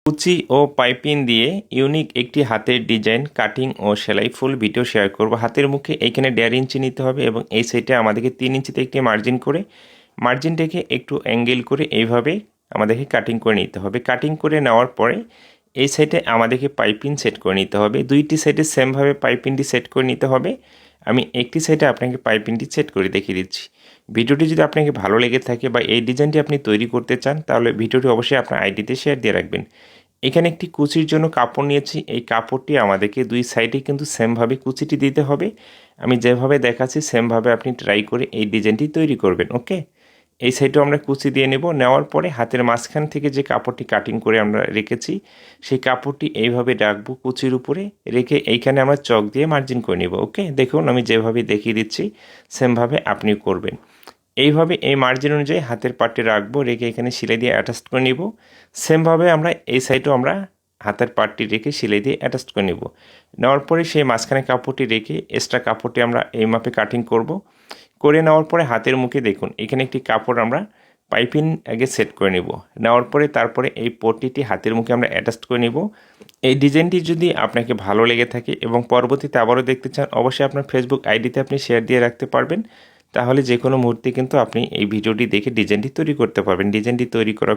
কুচি ও পাইপিং দিয়ে ইউনিক একটি হাতের ডিজাইন কাটিং ও সেলাই ফুল ভিডিও শেয়ার করব। হাতের মুখে এইখানে 1.5 ইঞ্চি নিতে হবে এবং এই সাইডে আমাদেরকে 3 ইঞ্চিতে একটি মার্জিন করে মার্জিনটাকে একটু অ্যাঙ্গেল করে এইভাবে আমাদেরকে কাটিং করে নিতে হবে। কাটিং করে নেওয়ার পরে এই সাইডে আমাদেরকে পাইপিং সেট করে নিতে হবে। দুইটি সাইডে সেমভাবে পাইপিংটি সেট করে নিতে হবে। আমি একটি সাইডে আপনাকে পাইপিংটি সেট করে দেখিয়ে দিচ্ছি। ভিডিওটি যদি আপনাকে ভালো লেগে থাকে বা এই ডিজাইনটি আপনি তৈরি করতে চান তাহলে ভিডিওটি অবশ্যই আপনার আইডিতে শেয়ার দিয়ে রাখবেন। এখানে একটি কুচির জন্য কাপড় নিয়েছি। এই কাপড়টি আমাদেরকে দুই সাইডে কিন্তু সেমভাবে কুচিটি দিতে হবে। আমি যেভাবে দেখাচ্ছি সেমভাবে আপনি ট্রাই করে এই ডিজাইনটি তৈরি করবেন। ওকে, এই সাইডেও আমরা কুচি দিয়ে নেব। নেওয়ার পরে হাতের মাঝখান থেকে যে কাপড়টি কাটিং করে আমরা রেখেছি সেই কাপড়টি এইভাবে রাখবো কুচির উপরে রেখে এইখানে আমরা চক দিয়ে মার্জিন করে নেব। ওকে, দেখুন আমি যেভাবে দেখিয়ে দিচ্ছি সেমভাবে আপনি করবেন। এইভাবে এই মার্জিন অনুযায়ী হাতের পাটটি রাখবো, রেখে এখানে সেলাই দিয়ে অ্যাটাচ করে নিব। সেমভাবে আমরা এই সাইডেও আমরা হাতের পাটটি রেখে সেলাই দিয়ে অ্যাটাচ করে নেব। নেওয়ার পরে সেই মাঝখানে কাপড়টি রেখে এক্সট্রা কাপড়টি আমরা এই মাপে কাটিং করব। করে নেওয়ার পরে হাতের মুখে দেখুন এখানে একটি কাপড় আমরা পাইপিং আগে সেট করে নেব। নেওয়ার পরে তারপরে এই পট্টিটি হাতের মুখে আমরা অ্যাটাচ করে নেব। এই ডিজাইনটি যদি আপনাকে ভালো লেগে থাকে এবং পরবর্তীতে আবারও দেখতে চান অবশ্যই আপনার ফেসবুক আইডিতে আপনি শেয়ার দিয়ে রাখতে পারবেন। তাহলে যে কোনো মুহূর্তে কিন্তু আপনি এই ভিডিওটি দেখে ডিজাইনটি তৈরি করতে পারবেন। ডিজাইনটি তৈরি করা